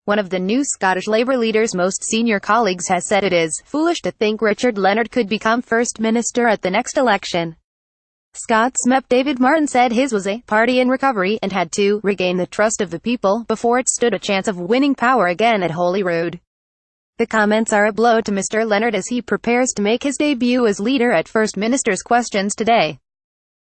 One of the new Scottish Labour leader's most senior colleagues has said it is foolish to think Richard Leonard could become First Minister at the next election. Scots MEP David Martin said his was a party in recovery and had to regain the trust of the people before it stood a chance of winning power again at Holyrood. The comments are a blow to Mr Leonard as he prepares to make his debut as leader at First Minister's Questions today.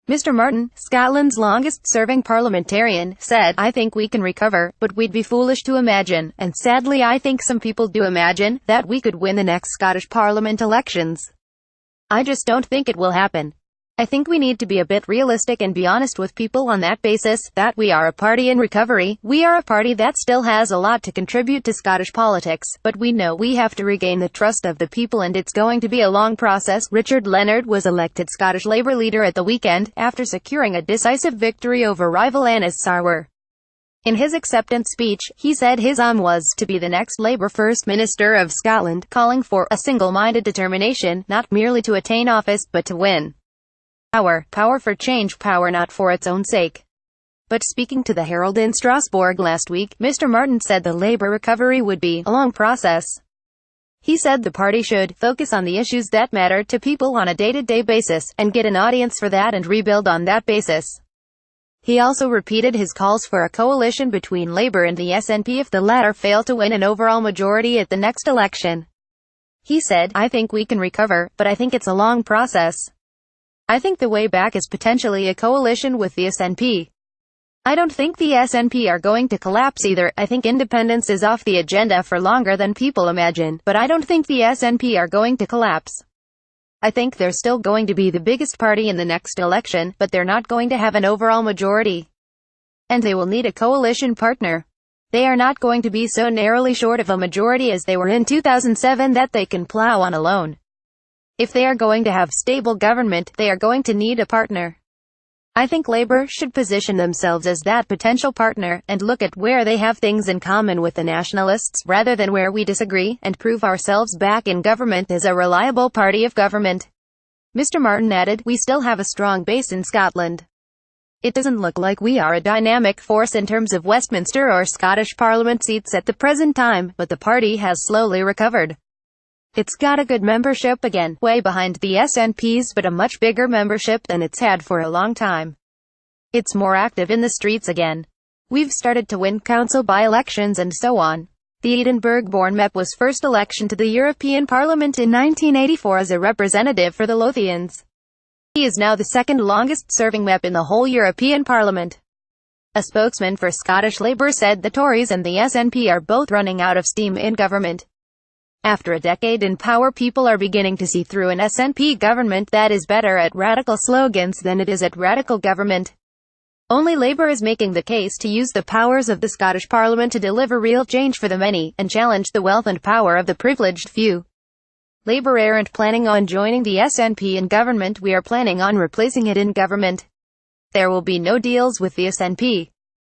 Mr Martin, Scotland's longest-serving parliamentarian, said, "I think we can recover, but we'd be foolish to imagine, and sadly I think some people do imagine, that we could win the next Scottish Parliament elections. I just don't think it will happen. I think we need to be a bit realistic and be honest with people on that basis, that we are a party in recovery, we are a party that still has a lot to contribute to Scottish politics, but we know we have to regain the trust of the people and it's going to be a long process." Richard Leonard was elected Scottish Labour leader at the weekend, after securing a decisive victory over rival Anas Sarwar. In his acceptance speech, he said his aim was to be the next Labour First Minister of Scotland, calling for a single-minded determination, not merely to attain office, but to win power for change, power not for its own sake. But speaking to the Herald in Strasbourg last week, Mr Martin said the Labour recovery would be a long process. He said the party should focus on the issues that matter to people on a day-to-day basis, and get an audience for that and rebuild on that basis. He also repeated his calls for a coalition between Labour and the SNP if the latter fail to win an overall majority at the next election. He said, "I think we can recover, but I think it's a long process. I think the way back is potentially a coalition with the SNP. I don't think the SNP are going to collapse either. I think independence is off the agenda for longer than people imagine, but I don't think the SNP are going to collapse. I think they're still going to be the biggest party in the next election, but they're not going to have an overall majority. And they will need a coalition partner. They are not going to be so narrowly short of a majority as they were in 2007 that they can plow on alone. If they are going to have stable government, they are going to need a partner. I think Labour should position themselves as that potential partner, and look at where they have things in common with the Nationalists, rather than where we disagree, and prove ourselves back in government as a reliable party of government." Mr Martin added, "We still have a strong base in Scotland. It doesn't look like we are a dynamic force in terms of Westminster or Scottish Parliament seats at the present time, but the party has slowly recovered. It's got a good membership again, way behind the SNP's, but a much bigger membership than it's had for a long time. It's more active in the streets again. We've started to win council by-elections and so on." The Edinburgh-born MEP was first election to the European Parliament in 1984 as a representative for the Lothians. He is now the second longest-serving MEP in the whole European Parliament. A spokesman for Scottish Labour said the Tories and the SNP are both running out of steam in government. After a decade in power, people are beginning to see through an SNP government that is better at radical slogans than it is at radical government. Only Labour is making the case to use the powers of the Scottish Parliament to deliver real change for the many, and challenge the wealth and power of the privileged few. Labour aren't planning on joining the SNP in government, we are planning on replacing it in government. There will be no deals with the SNP.